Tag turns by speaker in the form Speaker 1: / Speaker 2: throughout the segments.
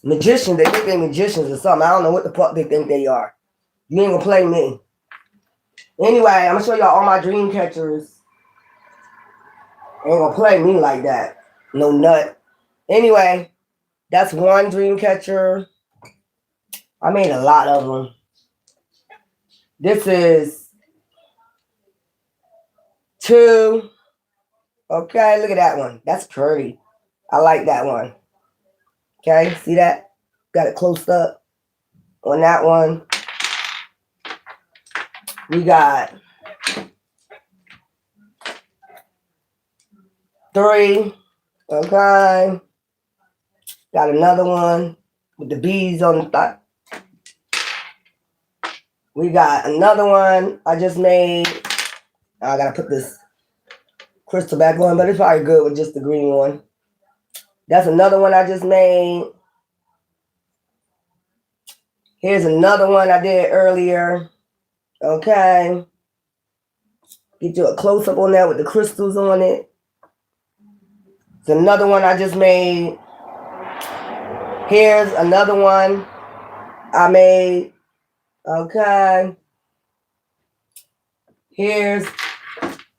Speaker 1: magicians. They think they're magicians or something. I don't know what the fuck they think they are. You ain't gonna play me. Anyway, I'm gonna show y'all all my dream catchers. Ain't gonna play me like that. No nut. Anyway, that's one dream catcher. I made a lot of them. This is 2. Okay, look at that one. That's pretty. I like that one. Okay, see that? Got it close up on that one. We got 3. Okay. Got another one with the bees on the top. We got another one I just made. I gotta put this crystal back on, but it's probably good with just the green one. That's another one I just made. Here's another one I did earlier. Okay. Get you a close-up on that with the crystals on it. It's another one I just made. Here's another one I made. Okay. Here's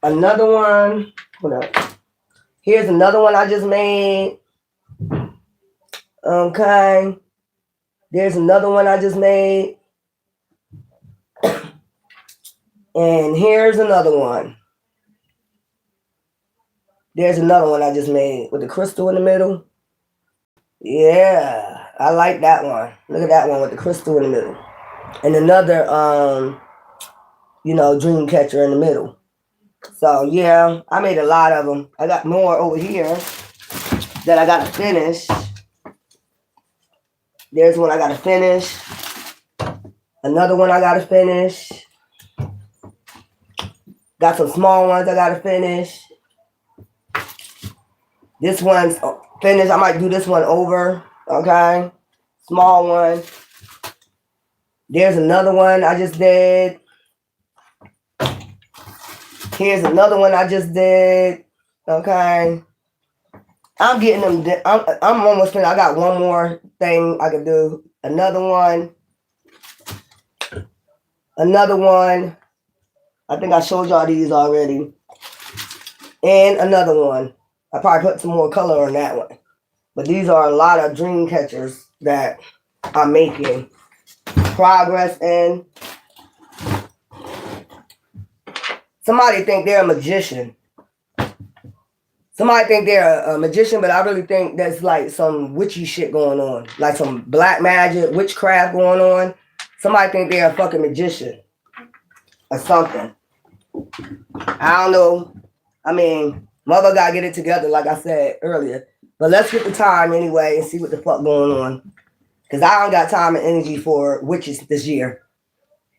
Speaker 1: another one. Hold up. Here's another one I just made. Okay. There's another one I just made. And here's another one. There's another one I just made with the crystal in the middle. Yeah, I like that one. Look at that one with the crystal in the middle. And another, dream catcher in the middle. So, yeah, I made a lot of them. I got more over here that I got to finish. There's one I got to finish. Another one I got to finish. Got some small ones I got to finish. This one's finished. I might do this one over. Okay. Small one. There's another one I just did. Here's another one I just did. Okay. I'm getting them. I'm almost finished. I got one more thing I can do. Another one. Another one. I think I showed y'all these already. And another one. I probably put some more color on that one. But these are a lot of dream catchers that I'm making progress in. Somebody think they're a magician. Somebody think they're a magician, but I really think there's like some witchy shit going on. Like some black magic, witchcraft going on. Somebody think they're a fucking magician or something. I don't know. I mean, mother gotta get it together, like I said earlier. But let's get the time anyway and see what the fuck going on. Because I don't got time and energy for witches this year.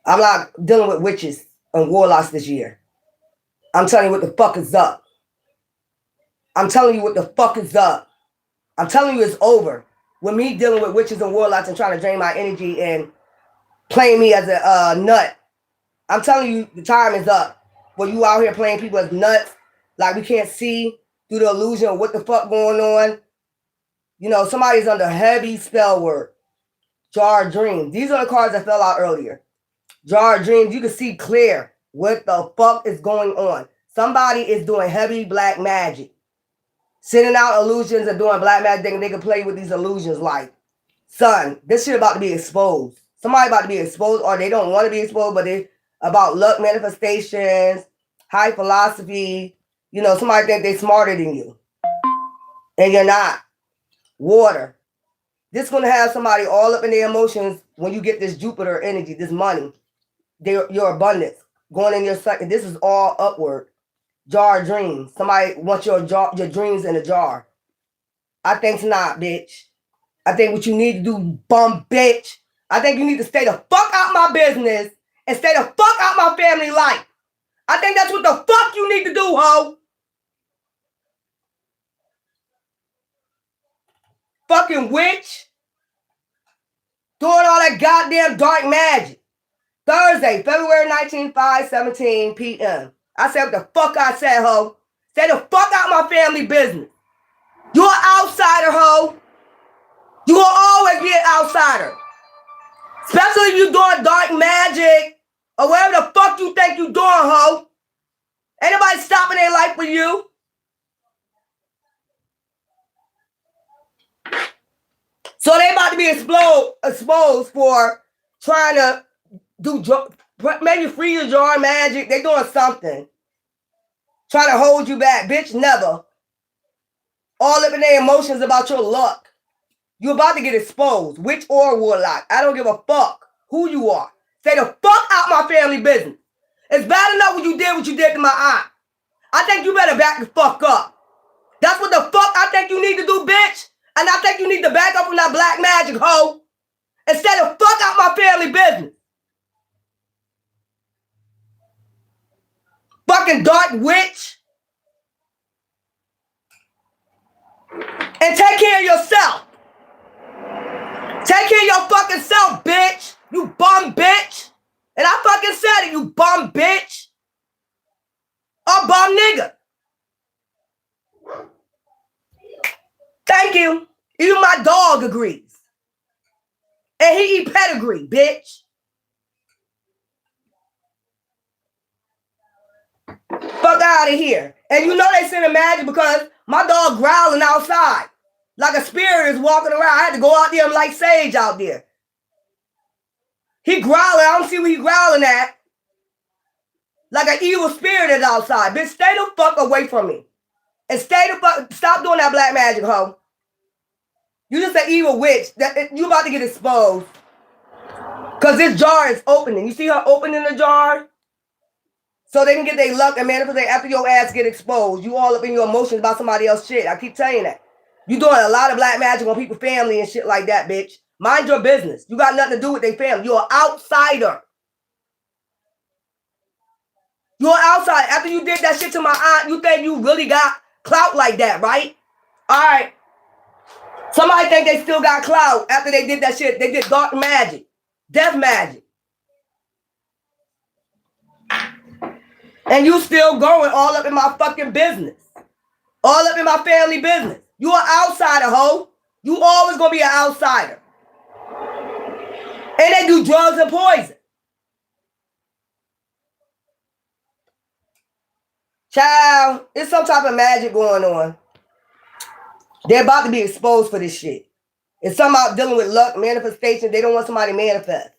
Speaker 1: I'm not dealing with witches and warlocks this year. I'm telling you what the fuck is up. I'm telling you what the fuck is up. I'm telling you it's over. With me dealing with witches and warlocks and trying to drain my energy and playing me as a nut. I'm telling you the time is up. When you out here playing people as nuts, like we can't see through the illusion of what the fuck going on. You know, somebody's under heavy spell work. Jar Dreams. These are the cards that fell out earlier. Jar Dreams, you can see clear what the fuck is going on. Somebody is doing heavy black magic. Sending out illusions and doing black magic, thinking they can play with these illusions like, son, this shit about to be exposed. Somebody about to be exposed, or they don't want to be exposed, but they about luck manifestations, high philosophy. You know, somebody think they're smarter than you. And you're not. Water. This is going to have somebody all up in their emotions when you get this Jupiter energy, this money, your abundance going in your second. This is all upward. Jar Dreams. Somebody wants your dreams in a jar. I think it's not, bitch. I think what you need to do, bum bitch, I think you need to stay the fuck out my business and stay the fuck out my family life. I think that's what the fuck you need to do, ho. Fucking witch. Doing all that goddamn dark magic. Thursday, February 19th, 5:17 p.m. I said what the fuck I said, ho. Stay the fuck out my family business. You're an outsider, ho. You will always be stay outsider. Especially if you doing dark magic or whatever the fuck you think you doing, ho. Ain't nobody stopping their life for you. So they about to be exposed for trying to do maybe free your jar magic. They doing something. Trying to hold you back. Bitch, never. All up in their emotions about your luck. You about to get exposed. Witch or warlock. I don't give a fuck who you are. Stay the fuck out my family business. It's bad enough when you did what you did to my aunt. I think you better back the fuck up. That's what the fuck I think you need to do, bitch. And I think you need to back up from that black magic, hoe. And stay the fuck out my family business. Fucking dark witch. And take care of yourself. Take care of your fucking self, bitch. You bum bitch. And I fucking said it, you bum bitch. Or bum nigga. Thank you. Even my dog agrees. And he eat pedigree, bitch. Fuck out of here. And you know they sending magic because my dog growling outside. Like a spirit is walking around. I had to go out there and light sage out there. He growling. I don't see what he growling at. Like an evil spirit is outside. Bitch, stay the fuck away from me. And stay the fuck, stop doing that black magic, hoe. You just an evil witch. You about to get exposed. Because this jar is opening. You see her opening the jar? So they can get their luck and manifest after your ass get exposed. You all up in your emotions about somebody else's shit. I keep telling you that. You doing a lot of black magic on people's family and shit like that, bitch. Mind your business. You got nothing to do with their family. You're an outsider. You're an outsider. After you did that shit to my aunt, you think you really got clout like that, right? All right. Somebody think they still got clout after they did that shit. They did dark magic. Death magic. And you still going all up in my fucking business. All up in my family business. You an outsider, ho. You always gonna be an outsider. And they do drugs and poison. Child, it's some type of magic going on. They're about to be exposed for this shit. It's something about dealing with luck, manifestation. They don't want somebody to manifest.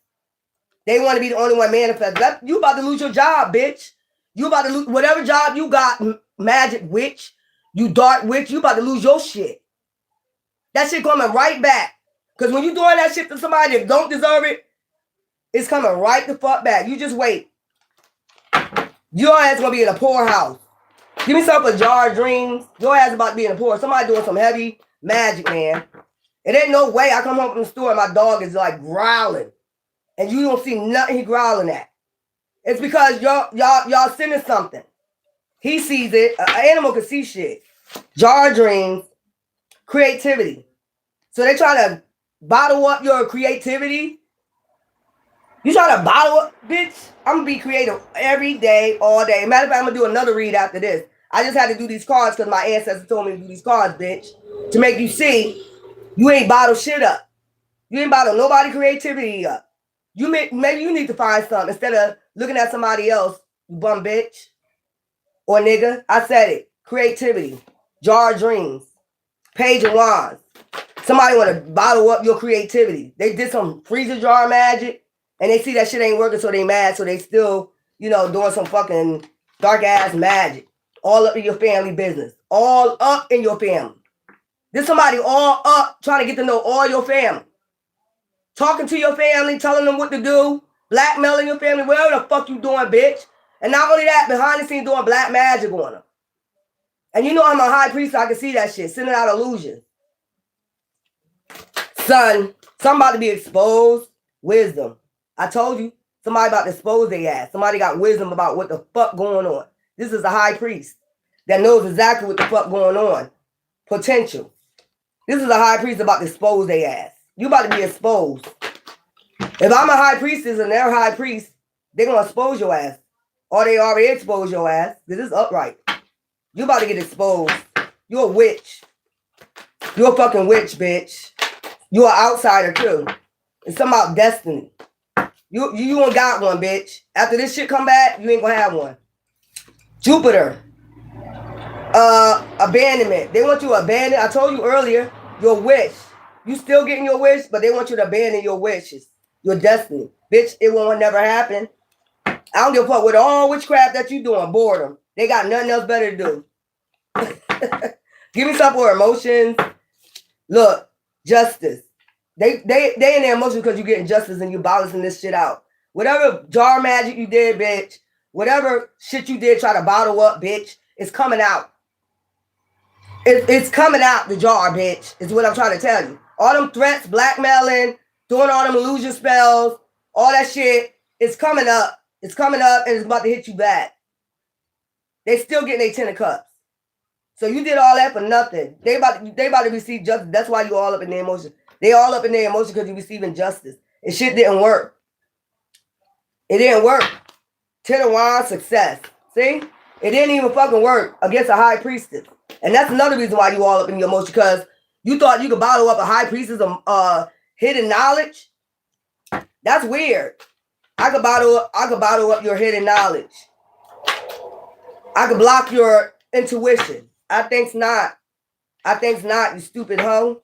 Speaker 1: They want to be the only one manifest. You about to lose your job, bitch. You about to lose whatever job you got, magic witch, you dark witch, you about to lose your shit. That shit coming right back. Because when you doing that shit to somebody that don't deserve it, it's coming right the fuck back. You just wait. Your ass gonna be in a poorhouse. Give me some for jar dreams. Your ass about to be in a poor. Somebody doing some heavy magic, man. It ain't no way I come home from the store and my dog is like growling. And you don't see nothing he growling at. It's because y'all sending something. He sees it. An animal can see shit. Jar dreams. Creativity. So they try to bottle up your creativity. You try to bottle up, bitch. I'm gonna be creative every day, all day. Matter of fact, I'm gonna do another read after this. I just had to do these cards because my ancestors told me to do these cards, bitch. To make you see you ain't bottle shit up. You ain't bottle nobody creativity up. Maybe you need to find something instead of looking at somebody else, you bum bitch. Or nigga. I said it. Creativity. Jar dreams. Page of wands. Somebody want to bottle up your creativity. They did some freezer jar magic. And they see that shit ain't working, so they mad. So they still, doing some fucking dark ass magic. All up in your family business. All up in your family. There's somebody all up trying to get to know all your family. Talking to your family, telling them what to do. Blackmailing your family, whatever the fuck you doing, bitch. And not only that, behind the scenes doing black magic on them. And you know I'm a high priest, so I can see that shit. Sending out illusions. Son, somebody about to be exposed. Wisdom. I told you, somebody about to expose their ass. Somebody got wisdom about what the fuck going on. This is a high priest that knows exactly what the fuck going on. Potential. This is a high priest about to expose their ass. You about to be exposed. If I'm a high priestess and they're a high priest, they're going to expose your ass. Or they already exposed your ass. This is upright. You about to get exposed. You're a witch. You're a fucking witch, bitch. You an outsider too. It's something about destiny. You ain't got one, bitch. After this shit come back, you ain't gonna have one. Jupiter. Abandonment. They want you to abandon. I told you earlier, your wish. You still getting your wish, but they want you to abandon your wishes, your destiny. Bitch, it won't never happen. I don't give a fuck with all witchcraft that you doing. Boredom. They got nothing else better to do. Give me some for emotions. Look, justice. They in their emotions because you getting justice and you balancing this shit out. Whatever jar magic you did, bitch. Whatever shit you did, try to bottle up, bitch. It's coming out. It's coming out the jar, bitch. Is what I'm trying to tell you. All them threats, blackmailing, doing all them illusion spells, all that shit. It's coming up. It's coming up and it's about to hit you back. They still getting their 10 of cups. So you did all that for nothing. They about to receive justice. That's why you all up in their emotions. They all up in their emotions because you receiving justice. And shit didn't work. It didn't work. 10 of Wands, success. See? It didn't even fucking work against a high priestess. And that's another reason why you all up in your emotions, because you thought you could bottle up a high priestess of hidden knowledge. That's weird. I could bottle up your hidden knowledge. I could block your intuition. I think's not. I think's not, you stupid hoe.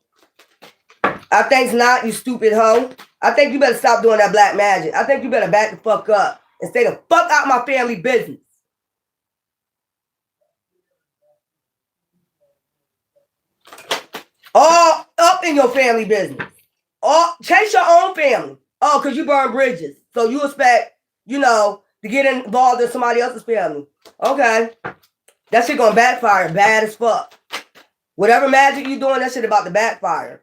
Speaker 1: I think's not, you stupid hoe. I think you better stop doing that black magic. I think you better back the fuck up and stay the fuck out my family business. All up in your family business. All chase your own family. Oh, because you burn bridges. So you expect, to get involved in somebody else's family. Okay. That shit gonna backfire bad as fuck. Whatever magic you doing, that shit about to backfire.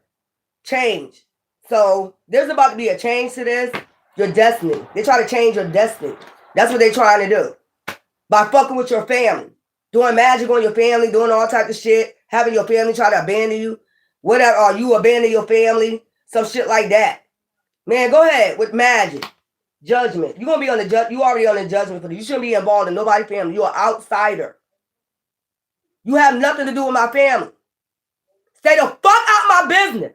Speaker 1: Change. So there's about to be a change to this. Your destiny. They try to change your destiny. That's what they're trying to do. By fucking with your family. Doing magic on your family, doing all types of shit. Having your family try to abandon you. Whatever, or you abandon your family. Some shit like that. Man, go ahead with magic. Judgment. You're gonna be on the you already on the judgment for this. You shouldn't be involved in nobody's family. You're an outsider. You have nothing to do with my family. Stay the fuck out my business.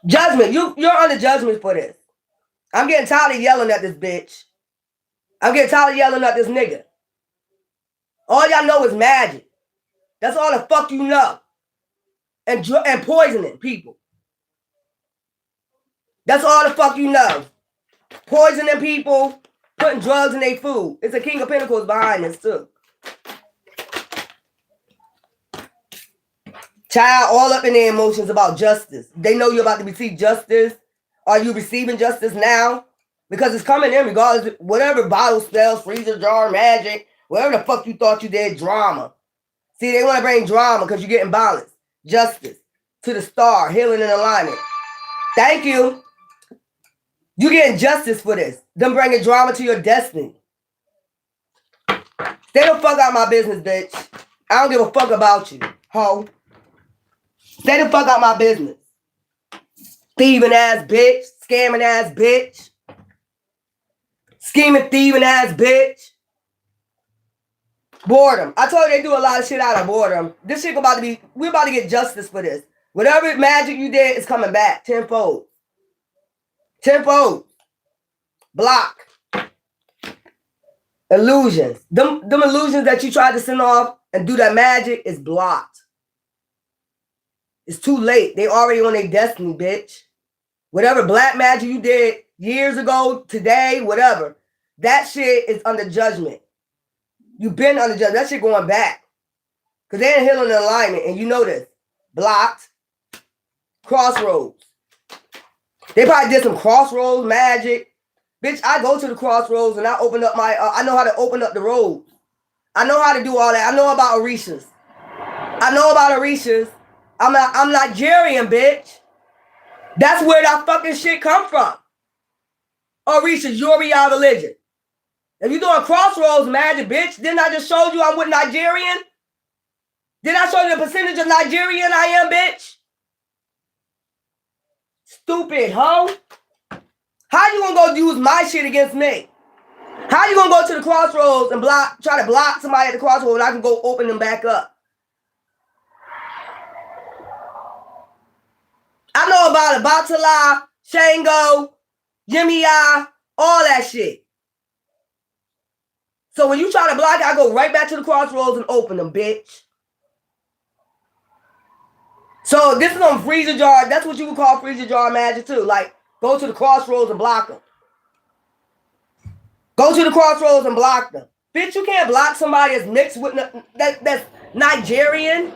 Speaker 1: Judgment. You're under judgment for this. I'm getting tired of yelling at this bitch. I'm getting tired of yelling at this nigga. All y'all know is magic. That's all the fuck you know. And poisoning people. That's all the fuck you know. Poisoning people, putting drugs in their food. It's a King of Pentacles behind this too. Child, all up in their emotions about justice. They know you're about to receive justice. Are you receiving justice now? Because it's coming in regardless of whatever bottle spells, freezer, jar, magic, whatever the fuck you thought you did, drama. See, they want to bring drama because you're getting balance. Justice. To the star, healing and alignment. Thank you. You getting justice for this. Them bringing drama to your destiny. Stay the fuck out my business, bitch. I don't give a fuck about you, ho. Stay the fuck out my business. Thieving ass bitch. Scamming ass bitch. Scheming, thieving ass bitch. Boredom. I told you they do a lot of shit out of boredom. This shit about to be, we're about to get justice for this. Whatever magic you did is coming back tenfold. Tenfold. Block. Illusions. Them illusions that you tried to send off and do that magic is blocked. It's too late. They already on their destiny, bitch. Whatever black magic you did years ago, today, whatever. That shit is under judgment. You've been under judgment. That shit going back. Because they ain't healing in alignment. And you know this. Blocked. Crossroads. They probably did some Crossroads magic. Bitch, I go to the Crossroads and I open up my, I know how to open up the roads. I know how to do all that. I know about Orishas. I'm Nigerian, bitch. That's where that fucking shit come from. Orishas, your religion. If you doing Crossroads magic, bitch, didn't I just show you I'm with Nigerian? Did I show you the percentage of Nigerian I am, bitch? Stupid hoe. How you gonna go use my shit against me? How you gonna go to the Crossroads and try to block somebody at the Crossroads and I can go open them back up? lot of Batala, Shango, Yemiya, all that shit. So when you try to block it, I go right back to the Crossroads and open them, bitch. So this is on freezer jar. That's what you would call freezer jar magic too. Like, go to the Crossroads and block them. Go to the Crossroads and block them. Bitch, you can't block somebody that's mixed with, that's Nigerian,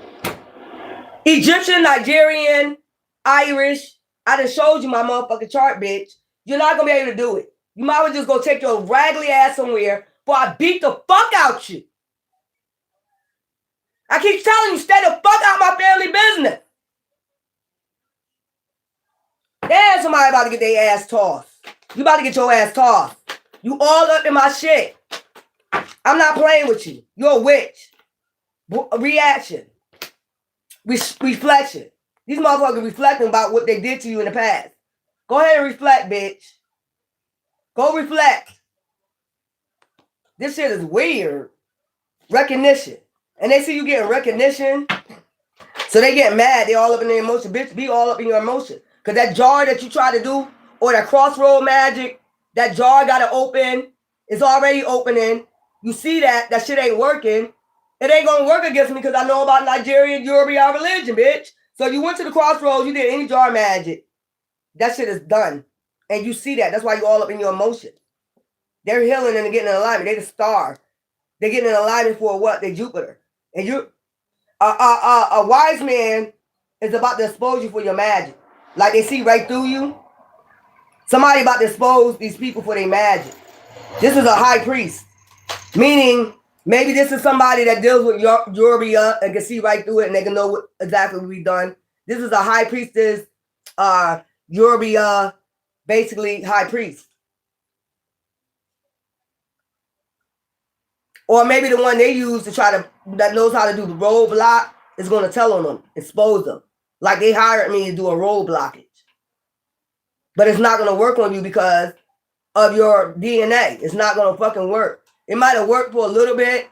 Speaker 1: Egyptian, Nigerian, Irish. I done showed you my motherfucking chart, bitch. You're not going to be able to do it. You might as well just go take your raggedy ass somewhere before I beat the fuck out you. I keep telling you, stay the fuck out my family business. Damn, somebody about to get their ass tossed. You about to get your ass tossed. You all up in my shit. I'm not playing with you. You're a witch. Reaction. Reflection. These motherfuckers reflecting about what they did to you in the past. Go ahead and reflect, bitch. Go reflect. This shit is weird. Recognition. And they see you getting recognition. So they get mad. They all up in their emotion. Bitch, be all up in your emotion. Because that jar that you try to do, or that crossroad magic, that jar got to open. It's already opening. You see that. That shit ain't working. It ain't going to work against me because I know about Nigerian, Yoruba religion, bitch. So you went to the crossroads. You did any jar magic. That shit is done. And you see that. That's why you all up in your emotion. They're healing and they're getting in alignment. They're the star. They're getting in alignment for what? They're Jupiter. And you, a wise man is about to expose you for your magic. Like they see right through you. Somebody about to expose these people for their magic. This is a high priest. Meaning, maybe this is somebody that deals with Yoruba and can see right through it and they can know what exactly what we've done. This is a high priestess, Yoruba, basically high priest. Or maybe the one they use to try to, that knows how to do the roadblock is going to tell on them, expose them. Like they hired me to do a road blockage. But it's not going to work on you because of your DNA. It's not going to fucking work. It might have worked for a little bit.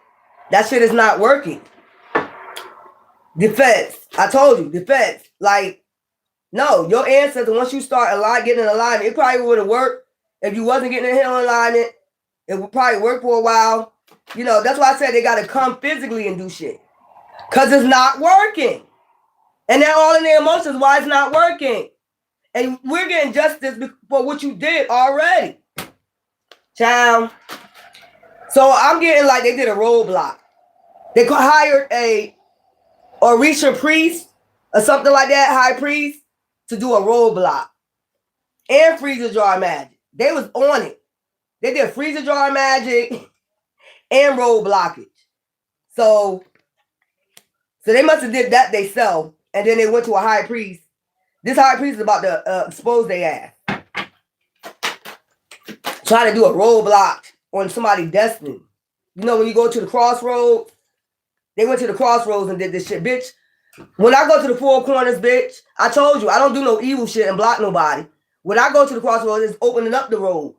Speaker 1: That shit is not working. Defense. I told you, defense. Like, no, your ancestors, once you start getting in alignment, it probably would have worked if you wasn't getting in healing alignment. It would probably work for a while. You know, that's why I said they got to come physically and do shit. Because it's not working. And they're all in their emotions why it's not working. And we're getting justice for what you did already. Child. So I'm getting like they did a roadblock. They hired a Orisha priest or something like that, high priest, to do a roadblock. And freezer jar magic. They was on it. They did freezer jar magic and road blockage. So they must have did that themselves. And then they went to a high priest. This high priest is about to expose their ass. Try to do a roadblock on somebody's destiny. You know, when you go to the crossroads, they went to the crossroads and did this shit. Bitch, when I go to the four corners, bitch, I told you, I don't do no evil shit and block nobody. When I go to the crossroads, it's opening up the roads.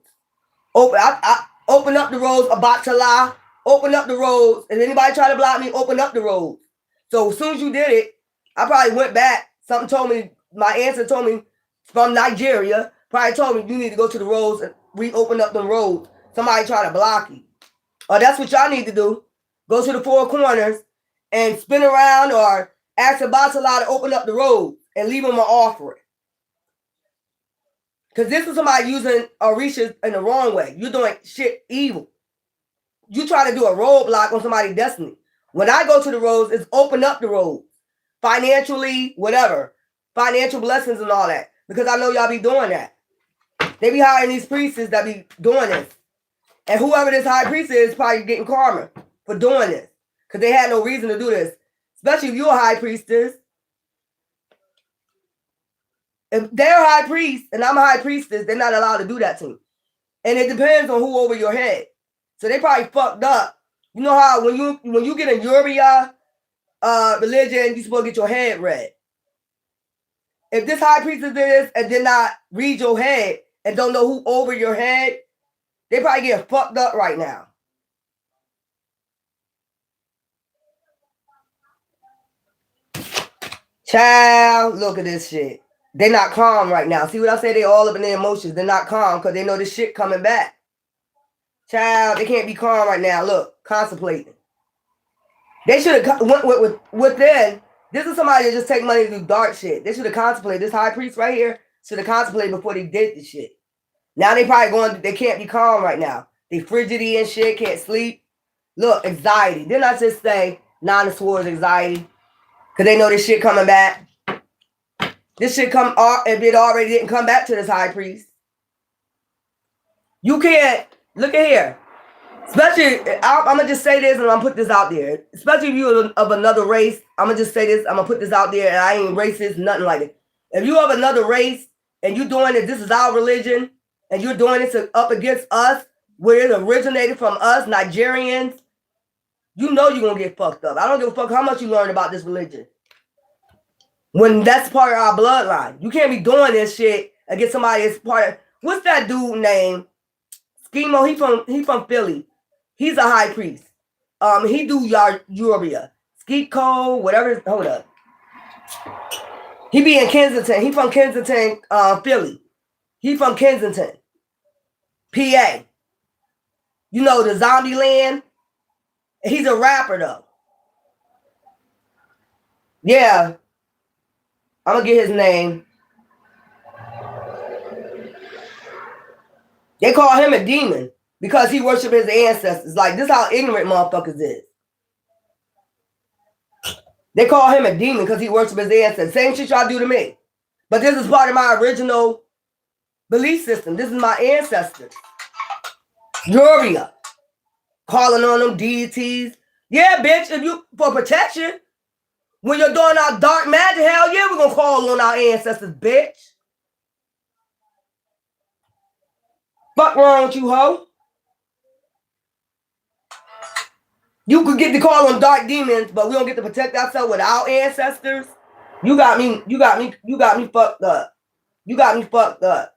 Speaker 1: I open up the roads, about to lie, open up the roads. And anybody try to block me, open up the roads. So as soon as you did it, I probably went back. Something told me, my answer told me from Nigeria, probably told me you need to go to the roads and reopen up the roads. Somebody try to block you. Or that's what y'all need to do. Go to the four corners and spin around or ask the Batala to open up the road and leave them an offering. Because this is somebody using Orishas in the wrong way. You're doing shit evil. You try to do a roadblock on somebody's destiny. When I go to the roads, it's open up the roads. Financially, whatever. Financial blessings and all that. Because I know y'all be doing that. They be hiring these priests that be doing this. And whoever this high priest is probably getting karma for doing this. Because they had no reason to do this. Especially if you're a high priestess. If they're a high priest and I'm a high priestess, they're not allowed to do that to me. And it depends on who over your head. So they probably fucked up. You know how when you get a Yoruba religion, you're supposed to get your head read. If this high priestess is and did not read your head and don't know who over your head, they probably get fucked up right now. Child, look at this shit. They're not calm right now. See what I say? They all up in their emotions. They're not calm because they know this shit coming back. Child, they can't be calm right now. Look, contemplating. They should have went within. This is somebody that just take money to do dark shit. They should have contemplated. This high priest right here should have contemplated before they did this shit. Now they probably going, they can't be calm right now. They frigidity and shit, can't sleep. Look, anxiety. Didn't I just say Nine of Swords anxiety? Because they know this shit coming back. This shit if it already didn't come back to this high priest. You can't, look at here. Especially, I'm going to just say this and I'm going to put this out there. Especially if you're of another race, I'm going to just say this, I'm going to put this out there and I ain't racist, nothing like it. If you of another race and you're doing it, this is our religion, and you're doing this up against us, where it originated from us, Nigerians, you know you're going to get fucked up. I don't give a fuck how much you learn about this religion. When that's part of our bloodline. You can't be doing this shit against somebody that's part of, what's that dude name? Schemo, he from Philly. He's a high priest. He do Yoruba. Skiko, whatever, hold up. He be in Kensington. He from Kensington, Philly. He from Kensington, PA. You know, the zombie land. He's a rapper, though. Yeah. I'm going to get his name. They call him a demon because he worshiped his ancestors. Like, this is how ignorant motherfuckers is. They call him a demon because he worshiped his ancestors. Same shit y'all do to me. But this is part of my original belief system. This is my ancestors. Yoruba. Calling on them deities. Yeah, bitch, if you, for protection, when you're doing our dark magic, hell yeah, we're going to call on our ancestors, bitch. Fuck wrong with you, ho? You could get to call on dark demons, but we don't get to protect ourselves with our ancestors. You got me fucked up. You got me fucked up.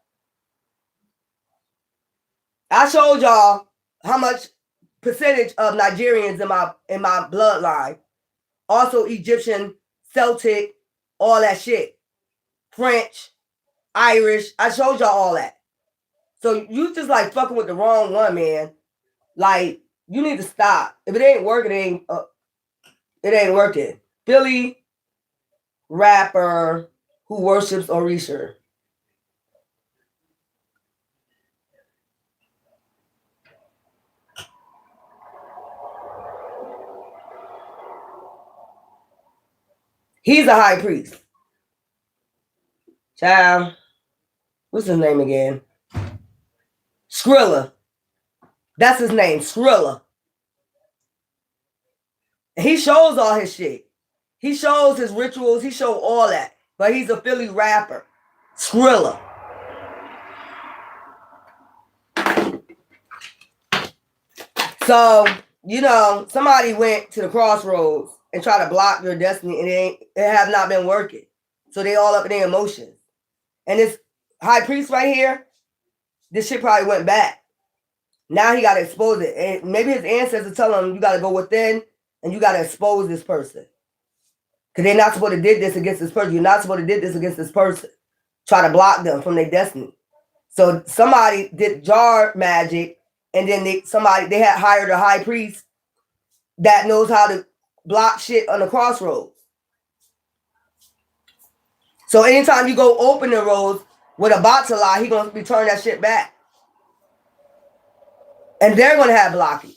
Speaker 1: I showed y'all how much percentage of Nigerians in my bloodline. Also Egyptian, Celtic, all that shit. French, Irish. I showed y'all all that. So you just like fucking with the wrong one, man. Like, you need to stop. If it ain't working, it ain't working. Philly rapper who worships Orisha. He's a high priest. Child. What's his name again? Skrilla. That's his name, Skrilla. He shows all his shit. He shows his rituals. He shows all that. But he's a Philly rapper. Skrilla. So, you know, somebody went to the Crossroads and tried to block your destiny, and it have not been working. So they all up in their emotions. And this high priest right here, this shit probably went back. Now he got to expose it. And maybe his ancestors tell him, you got to go within and you got to expose this person. Because they're not supposed to did this against this person. You're not supposed to did this against this person. Try to block them from their destiny. So somebody did jar magic, and then they had hired a high priest that knows how to block shit on the crossroads. So anytime you go open the roads with a batala, he going to be turning that shit back. And they're going to have blockage.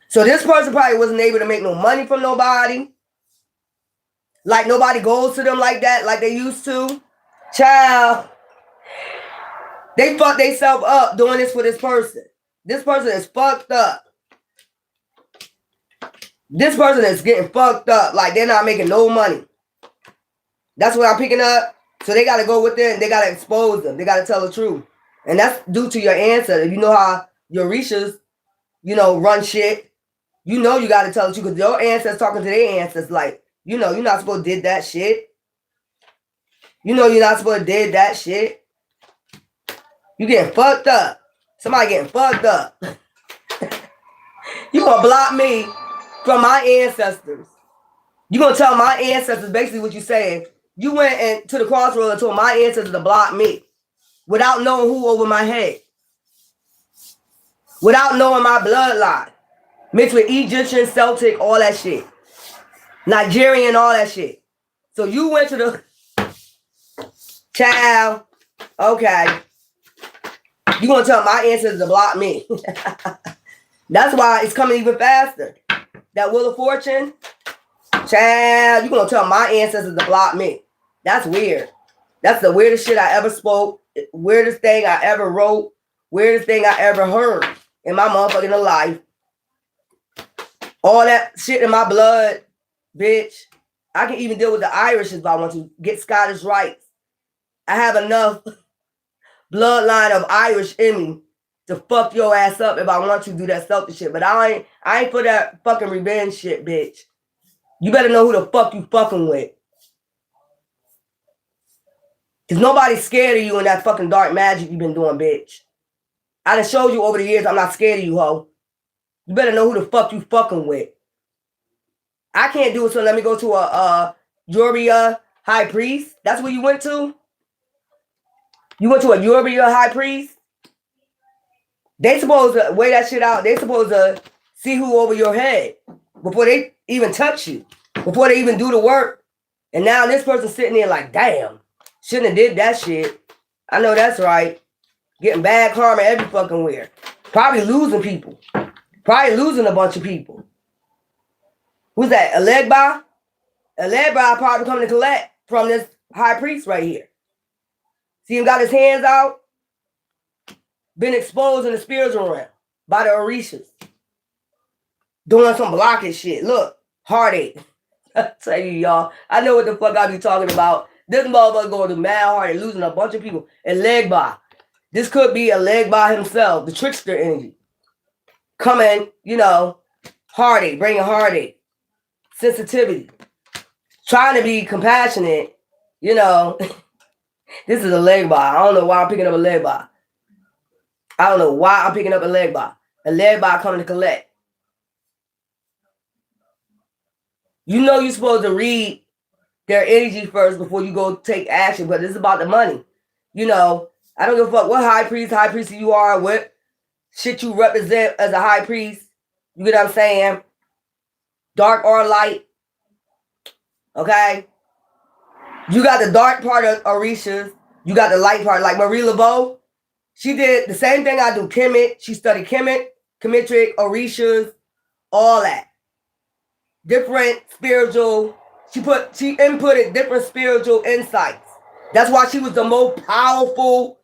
Speaker 1: So this person probably wasn't able to make no money from nobody. Like nobody goes to them like that, like they used to. Child. They fucked themselves up doing this for this person. This person is fucked up. This person is getting fucked up. Like they're not making no money. That's what I'm picking up. So they got to go with it and they got to expose them. They got to tell the truth. And that's due to your ancestors. You know how your Orishas, you know, run shit. You know you got to tell the truth because your ancestors talking to their ancestors like, you know, you're not supposed to did that shit. You know you're not supposed to did that shit. You getting fucked up. Somebody getting fucked up. You gonna block me from my ancestors. You gonna tell my ancestors basically what you saying. You went to the crossroads and told my ancestors to block me without knowing who over my head, without knowing my bloodline, mixed with Egyptian, Celtic, all that shit, Nigerian, all that shit. So you went to the child. Okay, you gonna tell my ancestors to block me? That's why it's coming even faster. That Wheel of Fortune, child, you gonna tell my ancestors to block me? That's weird. That's the weirdest shit I ever spoke, weirdest thing I ever wrote, weirdest thing I ever heard in my motherfucking life. All that shit in my blood, bitch. I can even deal with the Irish if I want to. Get Scottish rights. I have enough bloodline of Irish in me to fuck your ass up if I want to do that selfish shit. But I ain't for that fucking revenge shit, bitch. You better know who the fuck you fucking with. Because nobody's scared of you in that fucking dark magic you've been doing, bitch. I done showed you over the years I'm not scared of you, ho. You better know who the fuck you fucking with. I can't do it, so let me go to a Yoruba high priest. That's where you went to? You went to a Yoruba high priest? They supposed to weigh that shit out. They supposed to see who over your head before they even touch you, before they even do the work. And now this person's sitting there like, damn, shouldn't have did that shit. I know that's right. Getting bad karma every fucking where. Probably losing people. Probably losing a bunch of people. Who's that? Elegba? Elegba probably coming to collect from this high priest right here. See him got his hands out? Been exposed in the spiritual realm by the Orishas. Doing some blocking shit. Look, heartache. I tell you, y'all. I know what the fuck I be talking about. This motherfucker going to mad heartache, losing a bunch of people. Elegba. This could be Elegba himself, the trickster energy. Coming, you know, heartache, bringing heartache. Sensitivity. Trying to be compassionate, you know. This is a leg bar. I don't know why I'm picking up a leg bar. I don't know why I'm picking up a leg bar. A leg bar coming to collect. You know you're supposed to read their energy first before you go take action, but this is about the money. You know, I don't give a fuck what high priest you are, what shit you represent as a high priest. You get what I'm saying? Dark or light. Okay? You got the dark part of Orishas. You got the light part. Like Marie Laveau, she did the same thing I do. Kemet. She studied Kemet, Kemetric, Orishas, all that. Different spiritual. She inputted different spiritual insights. That's why she was the most powerful.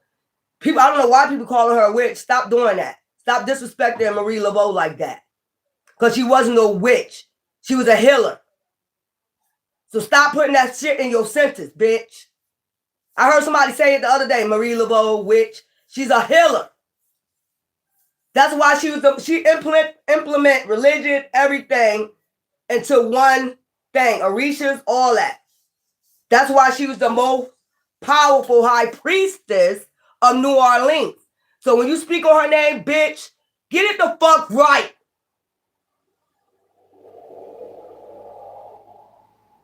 Speaker 1: People, I don't know why people calling her a witch. Stop doing that. Stop disrespecting Marie Laveau like that. Because she wasn't no witch. She was a healer. So stop putting that shit in your sentence, bitch. I heard somebody say it the other day, Marie Laveau, witch. She's a healer. That's why she implement religion, everything, into one thing. Orishas, all that. That's why she was the most powerful high priestess of New Orleans. So when you speak on her name, bitch, get it the fuck right.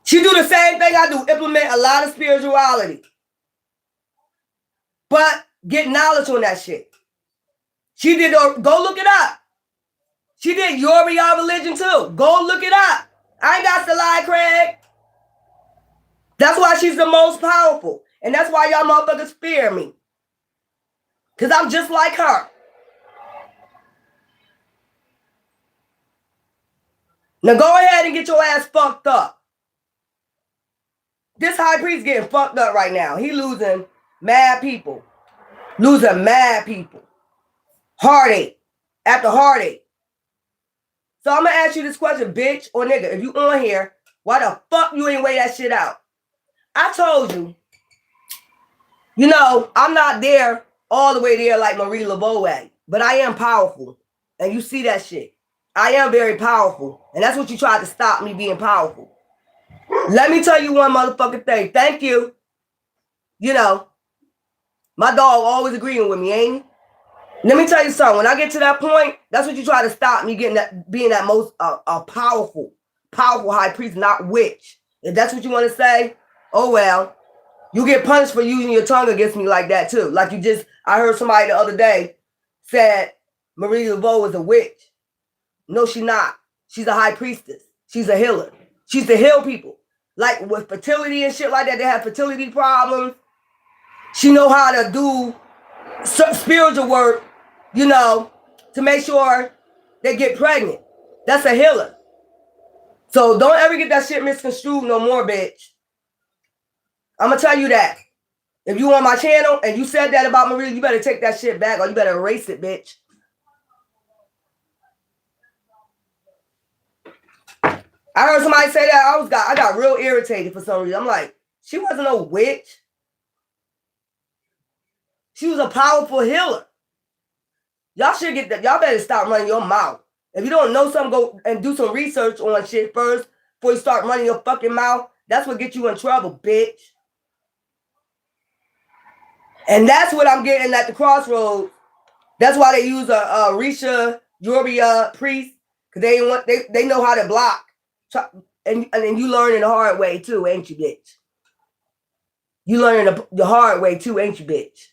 Speaker 1: She do the same thing I do, implement a lot of spirituality. But get knowledge on that shit. She did, go look it up. She did Yoruba religion too. Go look it up. I ain't got to lie, Craig. That's why she's the most powerful. And that's why y'all motherfuckers fear me. Because I'm just like her. Now go ahead and get your ass fucked up. This high priest getting fucked up right now. He losing mad people. Losing mad people. Heartache. After heartache. So I'm going to ask you this question, bitch or nigga. If you on here, why the fuck you ain't weigh that shit out? I told you. You know, I'm not there all the way there like Marie Laveau at. But I am powerful. And you see that shit. I am very powerful. And that's what you tried to stop me being powerful. Let me tell you one motherfucking thing. Thank you. You know, my dog always agreeing with me, ain't he? Let me tell you something. When I get to that point, that's what you try to stop me getting that, being that most powerful high priest, not witch. If that's what you want to say, Oh well. You get punished for using your tongue against me like that too. Like I heard somebody the other day said Marie Laveau was a witch. No, she's not. She's a high priestess. She's a healer. She's to heal people. Like with fertility and shit like that, they have fertility problems. She know how to do spiritual work, you know, to make sure they get pregnant. That's a healer. So don't ever get that shit misconstrued no more, bitch. I'm going to tell you that. If you on my channel and you said that about Maria, you better take that shit back or you better erase it, bitch. I heard somebody say that. I got real irritated for some reason. I'm like, she wasn't no witch. She was a powerful healer. Y'all should get that. Y'all better stop running your mouth. If you don't know something, go and do some research on shit first before you start running your fucking mouth. That's what gets you in trouble, bitch. And that's what I'm getting at the Crossroads. That's why they use a Risha, Yoruba, Preist, because they know how to block. And you learn it the hard way too, ain't you, bitch? You learn it the hard way too, ain't you, bitch?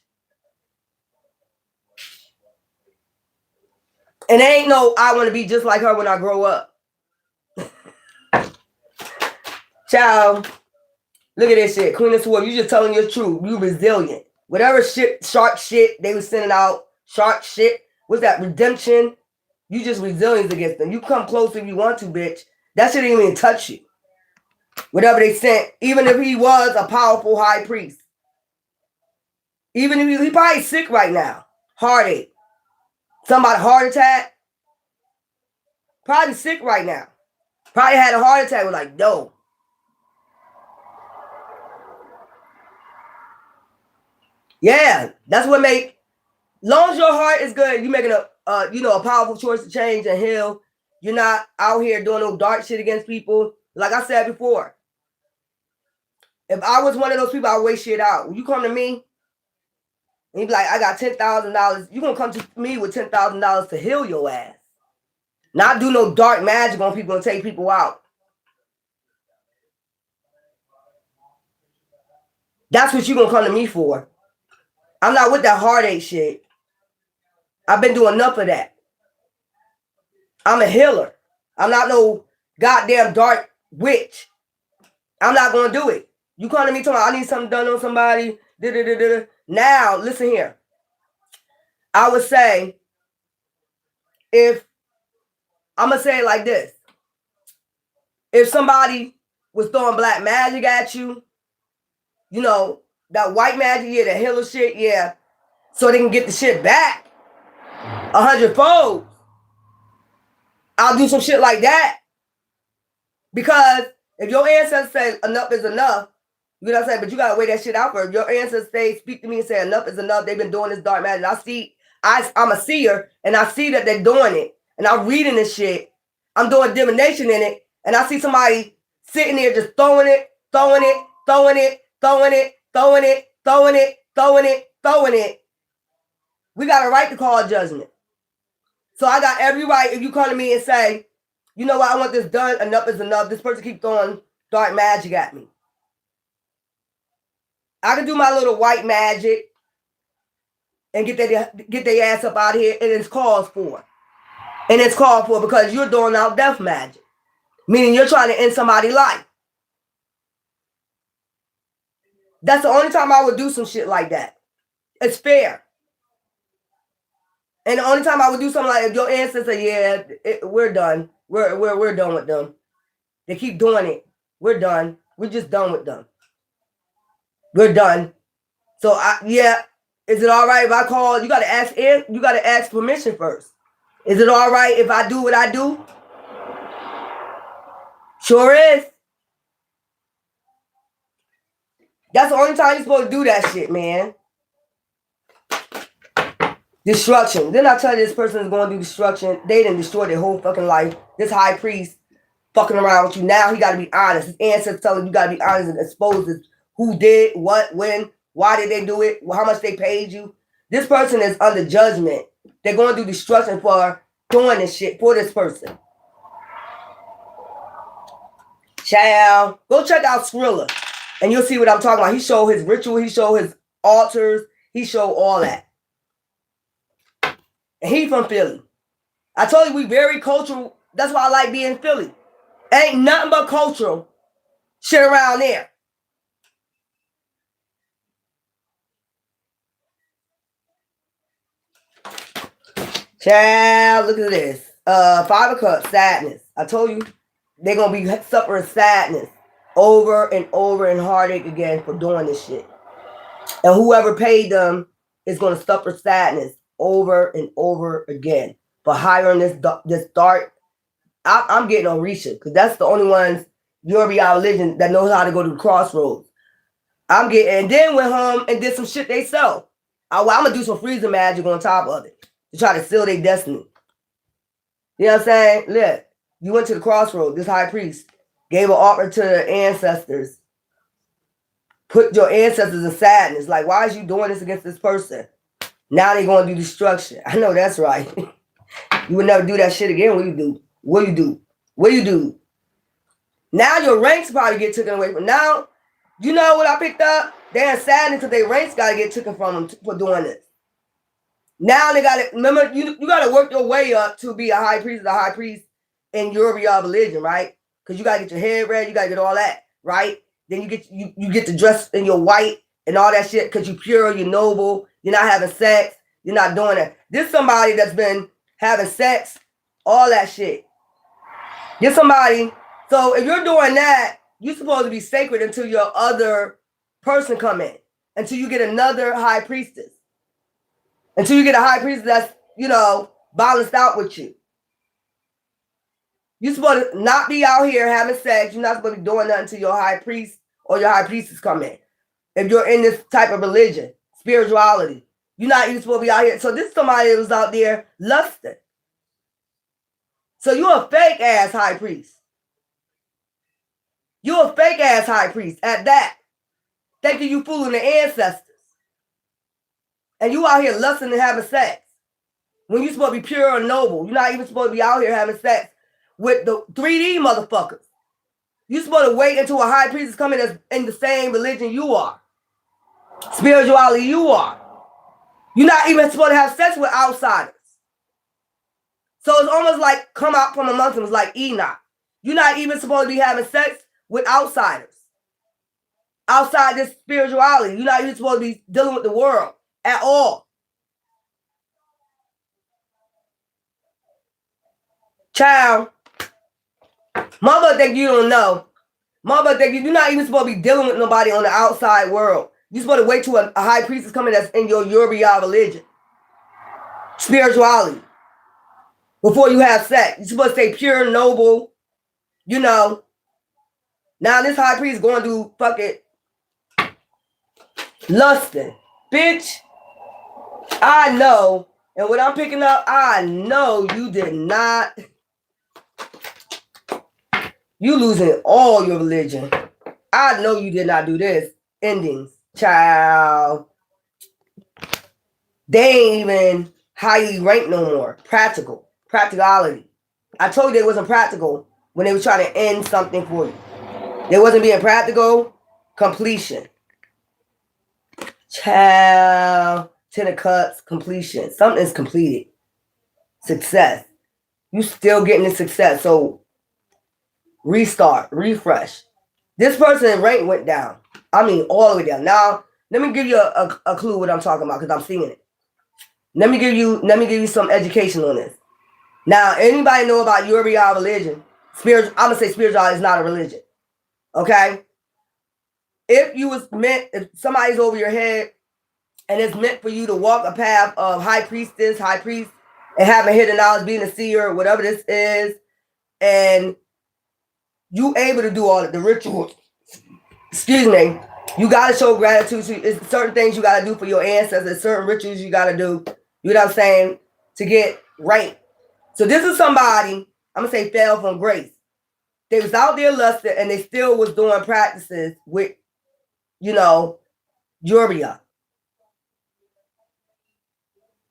Speaker 1: And ain't no, I want to be just like her when I grow up. Child, look at this shit. Queen of Swords, you just telling your truth. You resilient. Whatever shit, shark shit they was sending out, shark shit, what's that, redemption? You just resilient against them. You come close if you want to, bitch. That shit didn't even touch you. Whatever they sent, even if he was a powerful high priest. Even if he probably sick right now. Heartache. Somebody heart attack. Probably sick right now. Probably had a heart attack. Was like, no. Yeah, that's what make. Long as your heart is good, you making a powerful choice to change and heal. You're not out here doing no dark shit against people. Like I said before, if I was one of those people, I would wait shit out. When you come to me, and you be like, I got $10,000, you're going to come to me with $10,000 to heal your ass. Not do no dark magic on people and take people out. That's what you're going to come to me for. I'm not with that heartache shit. I've been doing enough of that. I'm a healer. I'm not no goddamn dark witch. I'm not going to do it. You come to me talking about I need something done on somebody. Now, listen here. I would say, I'm going to say it like this. If somebody was throwing black magic at you, you know, that white magic, yeah, that healer shit, yeah, so they can get the shit back 100-fold, I'll do some shit like that. Because if your ancestors say enough is enough, you know what I'm saying? But you gotta weigh that shit out first. Your ancestors say, speak to me and say enough is enough. They've been doing this dark magic. I'm a seer, and I see that they're doing it. And I'm reading this shit. I'm doing divination in it. And I see somebody sitting there just throwing it. We got a right to call judgment. So I got every right if you come to me and say, you know what, I want this done, enough is enough. This person keeps throwing dark magic at me. I can do my little white magic and get their ass up out of here, and it's called for. And it's called for because you're doing out death magic. Meaning you're trying to end somebody's life. That's the only time I would do some shit like that. It's fair. And the only time I would do something like if your ancestors, yeah, we're done. We're done with them. They keep doing it. We're done. We're just done with them. We're done. So is it all right if I call? You gotta ask permission first. Is it all right if I do what I do? Sure is. That's the only time you're supposed to do that shit, man. Destruction. Then I tell you this person is going to do destruction. They didn't destroy their whole fucking life. This high priest fucking around with you. Now he got to be honest. His ancestors tell him you got to be honest and expose who did, what, when, why did they do it, how much they paid you. This person is under judgment. They're going to do destruction for doing this shit for this person. Child, go check out Skrilla. And you'll see what I'm talking about. He showed his ritual. He showed his altars. He showed all that. And he from Philly. I told you we very cultural. That's why I like being in Philly. Ain't nothing but cultural shit around there. Child, look at this. 5 of Cups, sadness. I told you they're gonna be suffering sadness over and over and heartache again for doing this shit. And whoever paid them is gonna suffer sadness over and over again for hiring this dark. I'm getting on Risha because that's the only ones Yoruba religion that knows how to go to the crossroads. I'm getting, and then went home and did some shit they sell. I'm gonna do some freezer magic on top of it to try to seal their destiny. You know what I'm saying? Look, you went to the crossroads. This high priest gave an offer to the ancestors. Put your ancestors in sadness. Like, why is you doing this against this person? Now they're going to do destruction. I know that's right. You would never do that shit again. What you do? What you do? What you do? Now your ranks probably get taken away from. Now, you know what I picked up? They're in sadness because their ranks got to get taken from them for doing this. Now they got to, remember, you got to work your way up to be a high priest in Yoruba religion, right? Because you got to get your hair red, you got to get all that, right? Then you get to dress in your white and all that shit because you're pure, you're noble, you're not having sex, you're not doing that. This is somebody that's been having sex, all that shit. You're somebody, so if you're doing that, you're supposed to be sacred until your other person come in, until you get another high priestess. Until you get a high priest that's, balanced out with you. You're supposed to not be out here having sex. You're not supposed to be doing nothing until your high priest or your high priestess come in. If you're in this type of religion, spirituality, you're not even supposed to be out here. So this is somebody that was out there lusting. So you're a fake ass high priest. You're a fake ass high priest at that. Thinking you fooling the ancestors. And you out here lusting and having sex. When you're supposed to be pure and noble. You're not even supposed to be out here having sex with the 3D motherfuckers. You're supposed to wait until a high priest is coming that's in the same religion you are. Spirituality you are. You're not even supposed to have sex with outsiders. So it's almost like come out from amongst them. It's like Enoch. You're not even supposed to be having sex with outsiders. Outside this spirituality. You're not even supposed to be dealing with the world at all. Child, mother think you don't know. Mother think you're not even supposed to be dealing with nobody on the outside world. You're supposed to wait till a high priest is coming that's in your Yoruba religion. Spirituality. Before you have sex. You're supposed to stay pure, noble. Now this high priest is going to do fucking lusting. Bitch, I know. And what I'm picking up, I know you did not. You losing all your religion. I know you did not do this. Endings. Child. They ain't even highly ranked no more. Practical. Practicality. I told you they wasn't practical when they were trying to end something for you. They wasn't being practical. Completion. Child. 10 of Cups. Completion. Something is completed. Success. You still getting the success. So restart. Refresh. This person's rank went down. I mean, all the way down. Now, let me give you a clue what I'm talking about because I'm seeing it. Let me give you some education on this. Now, anybody know about Yoruba religion? I'm gonna say spirituality is not a religion. Okay? If somebody's over your head and it's meant for you to walk a path of high priest, and having hidden knowledge, being a seer, whatever this is, and you able to do all the rituals, you got to show gratitude. It's certain things you got to do for your ancestors, certain rituals you got to do, you know what I'm saying, to get right. So this is somebody, I'm going to say fell from grace. They was out there lusting and they still was doing practices with, Yoruba.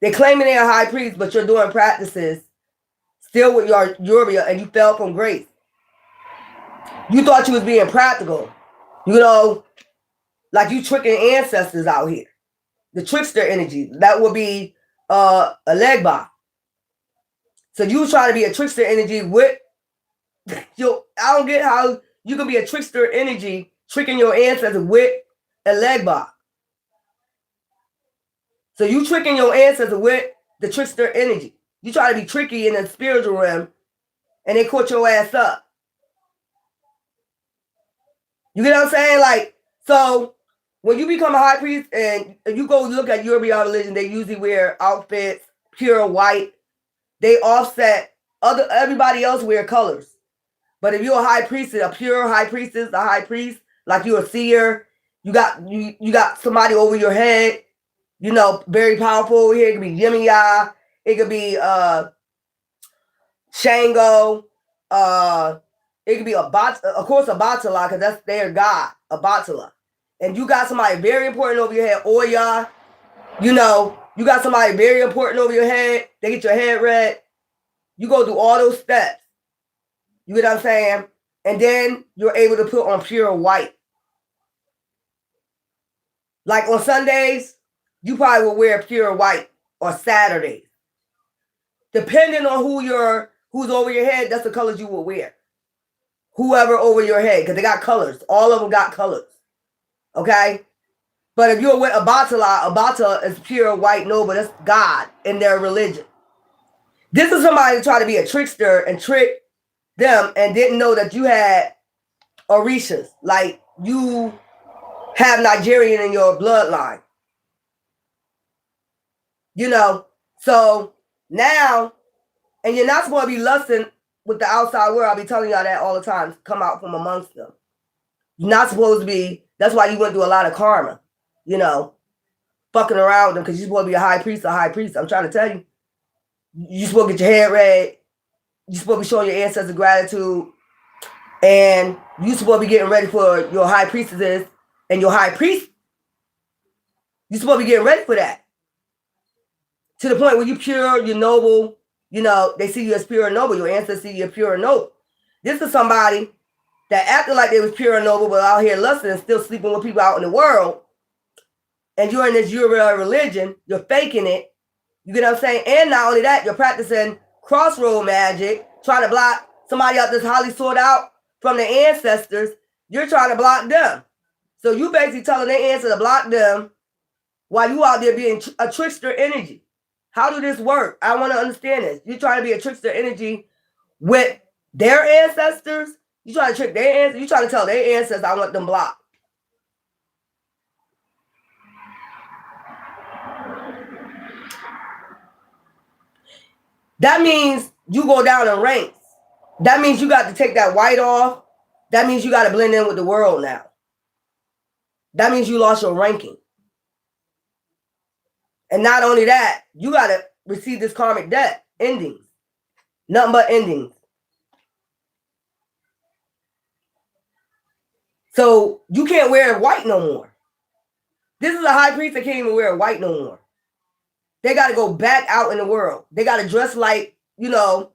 Speaker 1: They're claiming they're a high priest, but you're doing practices still with your Yoruba and you fell from grace. You thought you was being practical. Like you tricking ancestors out here. The trickster energy. That would be a legba. So you try to be a trickster energy with your, I don't get how you can be a trickster energy tricking your ancestors with a legba. So you tricking your ancestors with the trickster energy. You try to be tricky in the spiritual realm and they caught your ass up. You get what I'm saying? Like, so when you become a high priest and you go look at Yoruba religion, they usually wear outfits, pure white. They offset everybody else wear colors. But if you're a high priestess, a pure high priestess, a high priest, like you're a seer, you got somebody over your head, you know, very powerful over here. It could be Yemiya, it could be Shango, it could be of course a Batala, because that's their god, a Batala. And you got somebody very important over your head, Oya, you know, you got somebody very important over your head, they get your head red. You go through all those steps. You get what I'm saying? And then you're able to put on pure white. Like on Sundays, you probably will wear pure white, or Saturdays. Depending on who's over your head, that's the colors you will wear. Whoever over your head, because they got colors. All of them got colors. Okay? But if you're with a Batala is pure white noble. That's God in their religion. This is somebody who tried to be a trickster and trick them and didn't know that you had Orishas. Like you have Nigerian in your bloodline. You know? So now, and you're not supposed to be lusting with the outside world. I'll be telling y'all that all the time. Come out from amongst them. You're not supposed to be. That's why you went through a lot of karma. You know, fucking around with them because you're supposed to be a high priest. I'm trying to tell you. You're supposed to get your hair red. You're supposed to be showing your ancestors gratitude. And you're supposed to be getting ready for your high priestesses and your high priest. You're supposed to be getting ready for that. To the point where you're pure, you're noble. You know, they see you as pure and noble. Your ancestors see you as pure and noble. This is somebody that acted like they was pure and noble, but out here lusting and still sleeping with people out in the world. And you're in this Yoruba religion. You're faking it. You get what I'm saying? And not only that, you're practicing crossroad magic, trying to block somebody out that's highly sought out from the ancestors. You're trying to block them. So you basically telling their ancestors to block them while you out there being a trickster energy. How do this work? I want to understand this. You're trying to be a trickster energy with their ancestors. You trying to trick their ancestors. You trying to tell their ancestors I want them blocked. That means you go down in ranks. That means you got to take that white off. That means you got to blend in with the world now. That means you lost your ranking. And not only that, you got to receive this karmic debt. Endings. Nothing but endings. So you can't wear white no more. This is a high priest that can't even wear white no more. They got to go back out in the world. They got to dress like, you know,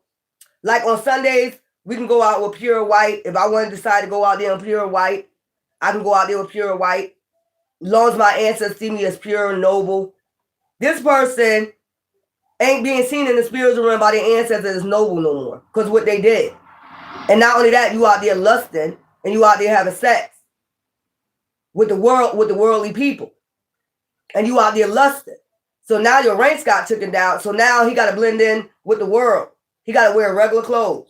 Speaker 1: like on Sundays, we can go out with pure white. If I want to decide to go out there in pure white, I can go out there with pure white. As long as my ancestors see me as pure and noble. This person ain't being seen in the spiritual realm by their ancestors as noble no more. Because what they did. And not only that, you out there lusting and you out there having sex with the world, with the worldly people. And you out there lusting. So now your ranks got taken down. So now he got to blend in with the world. He got to wear regular clothes.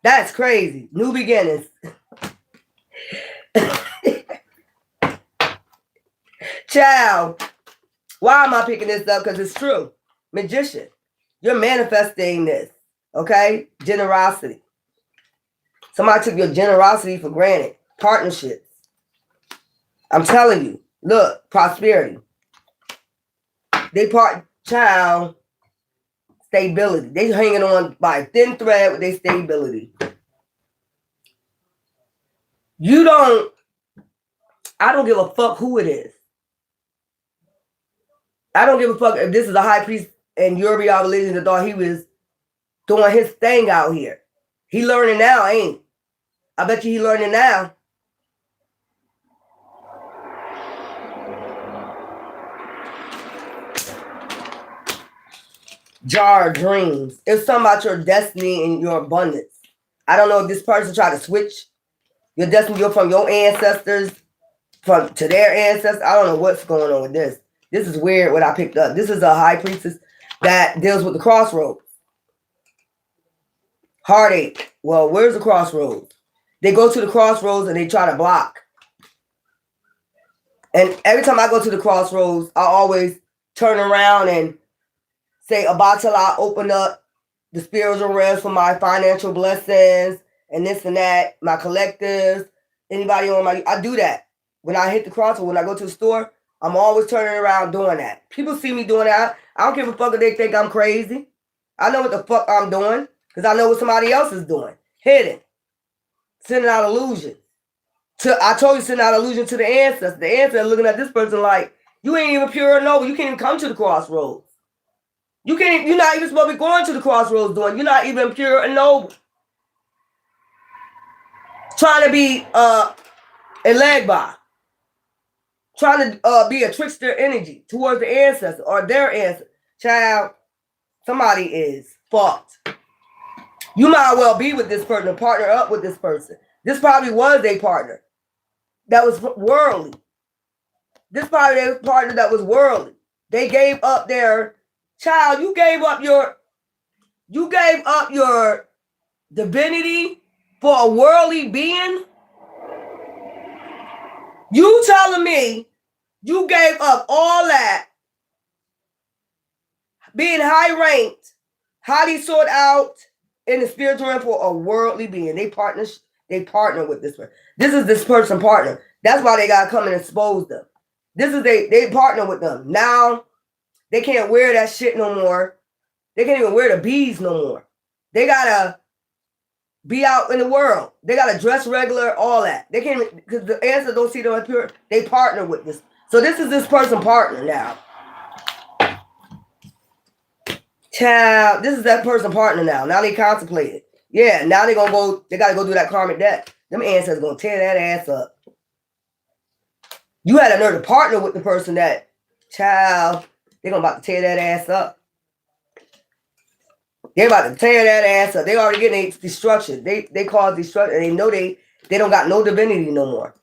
Speaker 1: That's crazy. New beginnings. Child, why am I picking this up? Because it's true. Magician, you're manifesting this. Okay? Generosity. Somebody took your generosity for granted. Partnerships. I'm telling you. Look, prosperity. They child, stability. They hanging on by a thin thread with their stability. I don't give a fuck who it is. I don't give a fuck if this is a high priest in Yoruba religion that thought he was doing his thing out here. He learning now, ain't he? I bet you he learning now. Jar of dreams. It's something about your destiny and your abundance. I don't know if this person tried to switch your destiny. You're from your ancestors to their ancestors. I don't know what's going on with this. This is weird what I picked up. This is a high priestess that deals with the crossroads. Heartache. Well, where's the crossroads? They go to the crossroads and they try to block. And every time I go to the crossroads, I always turn around and say, Abatala, open up the spiritual realms for my financial blessings and this and that, my collectives, anybody on my, I do that. When I hit the crossroads, when I go to the store, I'm always turning around doing that. People see me doing that. I don't give a fuck if they think I'm crazy. I know what the fuck I'm doing because I know what somebody else is doing. Hidden. Sending out illusion. I told you sending out illusion to the ancestors. The ancestors looking at this person like, you ain't even pure or noble. You can't even come to the crossroads. You're not even supposed to be going to the crossroads doing. You're not even pure and noble. Trying to be a leg by. Trying to be a trickster energy towards the ancestor or their ancestor. Child, somebody is fucked. You might well be with this person, partner up with this person. This probably was a partner that was worldly. This probably a partner that was worldly. They gave up their child. You gave up your divinity for a worldly being. You telling me you gave up all that, being high ranked, highly sought out in the spiritual realm for a worldly being. They partner with this person. This is this person partner. That's why they gotta come and expose them. This is they partner with them. Now they can't wear that shit no more. They can't even wear the beads no more. They gotta be out in the world. They gotta dress regular, all that. They can't even, because the ancestors don't see them as pure. They partner with this. So this is this person partner now. Child, this is that person partner now. Now they contemplate it. Yeah, now they gotta go do that karmic debt. Them ancestors gonna tear that ass up. You had a nerve to partner with the person that, child, they're about to tear that ass up. They're about to tear that ass up. They already getting destruction. They cause destruction. And they know they don't got no divinity no more.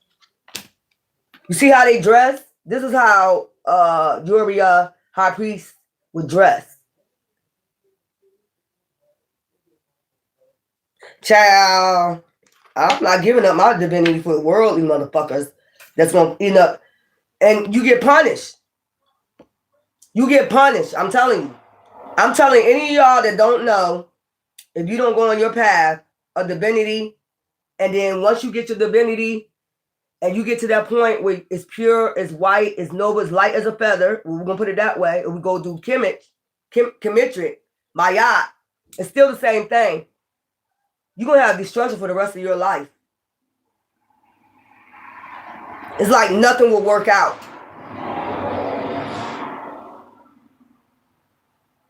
Speaker 1: You see how they dress? This is how Yoruba high priest would dress. Child, I'm not giving up my divinity for the worldly motherfuckers that's gonna eat up. And you get punished. You get punished. I'm telling you. I'm telling any of y'all that don't know, if you don't go on your path of divinity, and then once you get your divinity, and you get to that point where it's pure, it's white, it's noble, it's light as a feather, we're going to put it that way, and we go do Kemetric, Mayat, it's still the same thing. You're going to have destruction for the rest of your life. It's like nothing will work out.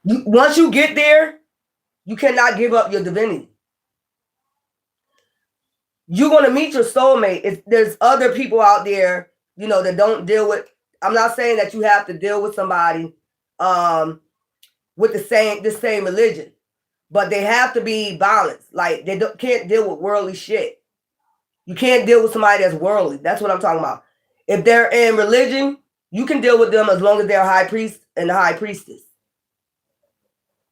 Speaker 1: Once you get there, you cannot give up your divinity. You're going to meet your soulmate. There's other people out there, that don't deal with, I'm not saying that you have to deal with somebody with the same religion, but they have to be balanced. Like they can't deal with worldly shit. You can't deal with somebody that's worldly. That's what I'm talking about. If they're in religion, you can deal with them as long as they're a high priest and a high priestess.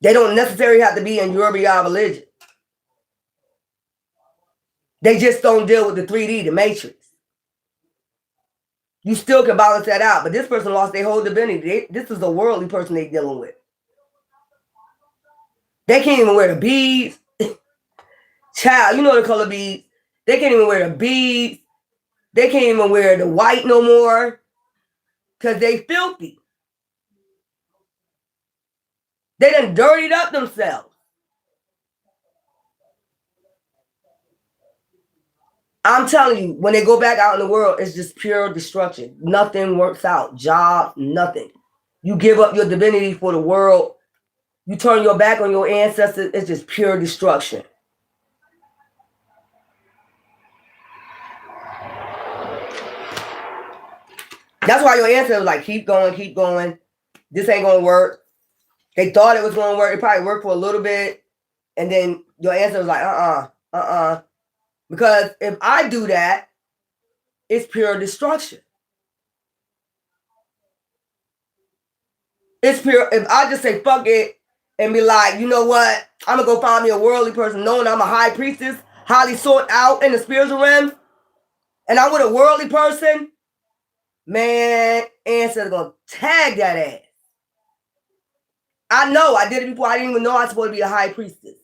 Speaker 1: They don't necessarily have to be in Yoruba religion. They just don't deal with the 3D, the matrix. You still can balance that out. But this person lost their whole divinity. This is a worldly person they're dealing with. They can't even wear the beads. Child, you know the color beads. They can't even wear the beads. They can't even wear the white no more. Because they filthy. They done dirtied up themselves. I'm telling you, when they go back out in the world, it's just pure destruction. Nothing works out. Job, nothing. You give up your divinity for the world. You turn your back on your ancestors. It's just pure destruction. That's why your answer was like, keep going, keep going. This ain't gonna work. They thought it was gonna work. It probably worked for a little bit. And then your answer was like, Because if I do that, it's pure destruction. It's pure, if I just say fuck it and be like, you know what? I'm gonna go find me a worldly person knowing I'm a high priestess, highly sought out in the spiritual realm, and I'm with a worldly person, man, ancestors gonna tag that ass. I know, I did it before. I didn't even know I was supposed to be a high priestess.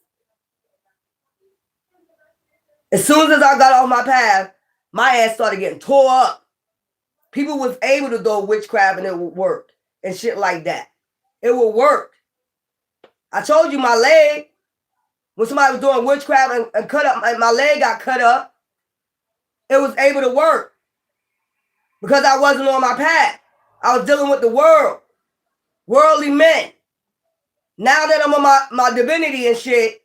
Speaker 1: As soon as I got off my path, my ass started getting tore up. People was able to do witchcraft and it would work and shit like that. It would work. I told you my leg, when somebody was doing witchcraft and cut up, my leg got cut up, it was able to work because I wasn't on my path. I was dealing with the world, worldly men. Now that I'm on my divinity and shit,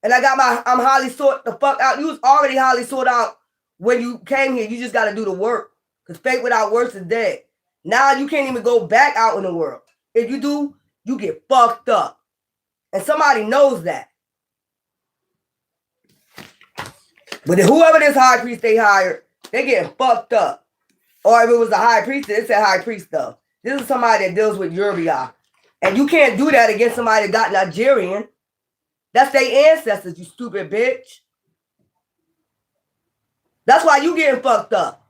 Speaker 1: and I'm highly sought the fuck out. You was already highly sought out when you came here. You just got to do the work. Because faith without works is dead. Now you can't even go back out in the world. If you do, you get fucked up. And somebody knows that. But whoever this high priest they hired, they getting fucked up. Or if it was a high priest, it said high priest though. This is somebody that deals with Yoruba. And you can't do that against somebody that got Nigerian. That's their ancestors, you stupid bitch. That's why you getting fucked up.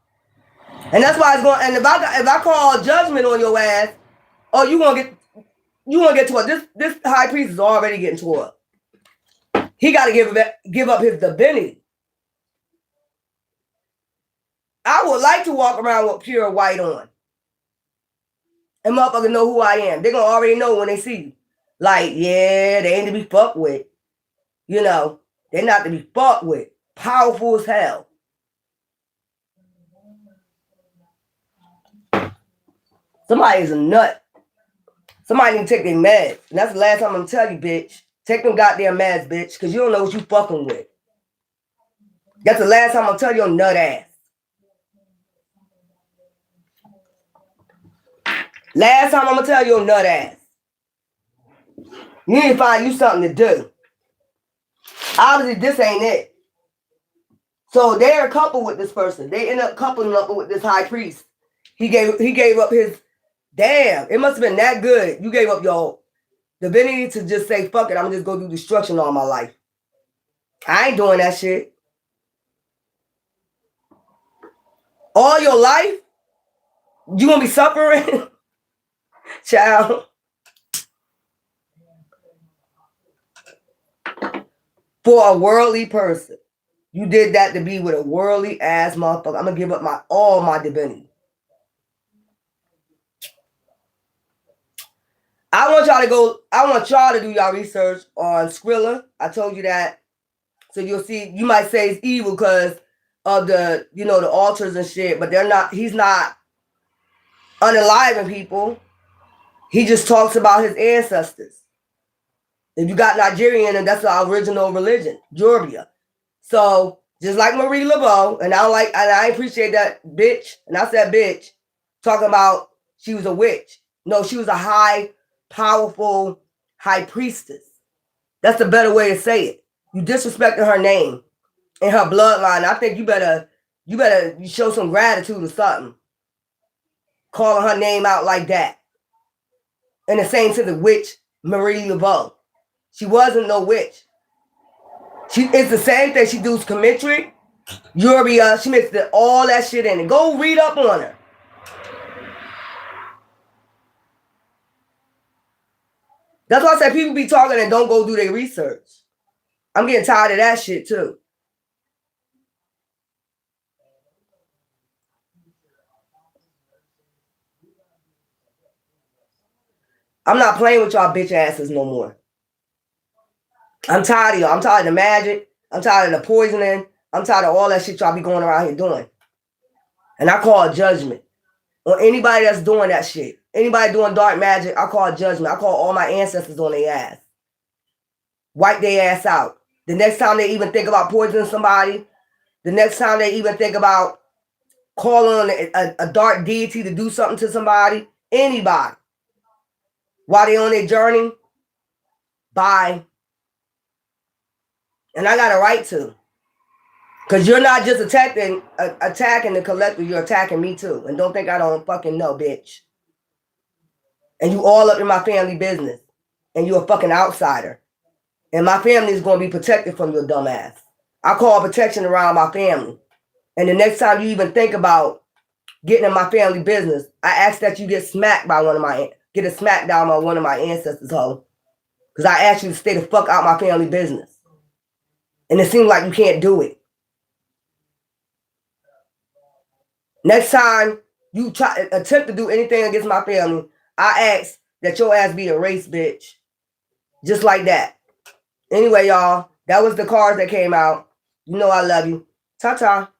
Speaker 1: And that's why it's going, and if I call judgment on your ass, oh, you gonna get tore up. This high priest is already getting tore up. He gotta give up his divinity. I would like to walk around with pure white on. And motherfuckers know who I am. They're gonna already know when they see you. Like, yeah, they ain't to be fucked with. You know, they're not to be fucked with. Powerful as hell. Somebody is a nut. Somebody need to take their meds. And that's the last time I'm gonna tell you, bitch. Take them goddamn meds, bitch, because you don't know what you fucking with. That's the last time I'm gonna tell your nut ass. Last time I'm gonna tell your nut ass. You need to find you something to do. Obviously, this ain't it. So they're a couple with this person. They end up coupling up with this high priest. He gave up his, damn, it must have been that good. You gave up your divinity to just say, fuck it, I'm just gonna do destruction all my life. I ain't doing that shit. All your life? You gonna be suffering? Child. For a worldly person. You did that to be with a worldly ass motherfucker. I'm gonna give up all my divinity. I want y'all to do y'all research on Skrilla. I told you that. So you'll see, you might say it's evil because of the, the altars and shit, but he's not unaliving people. He just talks about his ancestors. If you got Nigerian, and that's the original religion, Yoruba. So just like Marie Laveau, and I appreciate that bitch, and I said bitch, talking about she was a witch. No, she was a high, powerful high priestess. That's the better way to say it. You disrespected her name and her bloodline. I think you better show some gratitude or something. Calling her name out like that. And the same to the witch, Marie Laveau. She wasn't no witch. It's the same thing. She does commentary, Yoruba. She mixed all that shit in it. Go read up on her. That's why I said people be talking and don't go do their research. I'm getting tired of that shit too. I'm not playing with y'all bitch asses no more. I'm tired of y'all. I'm tired of the magic. I'm tired of the poisoning. I'm tired of all that shit y'all be going around here doing. And I call judgment on anybody that's doing that shit. Anybody doing dark magic, I call judgment. I call all my ancestors on their ass. Wipe their ass out. The next time they even think about poisoning somebody, the next time they even think about call on a dark deity to do something to somebody, anybody, while they on their journey, bye. And I got a right to. Because you're not just attacking the collective, you're attacking me too. And don't think I don't fucking know, bitch. And you all up in my family business. And you're a fucking outsider. And my family is going to be protected from your dumb ass. I call protection around my family. And the next time you even think about getting in my family business, I ask that you get smacked by get a smackdown by one of my ancestors, ho. Because I ask you to stay the fuck out my family business. And it seems like you can't do it. Next time you attempt to do anything against my family, I ask that your ass be erased, bitch. Just like that. Anyway, y'all, that was the cards that came out. You know I love you. Ta-ta.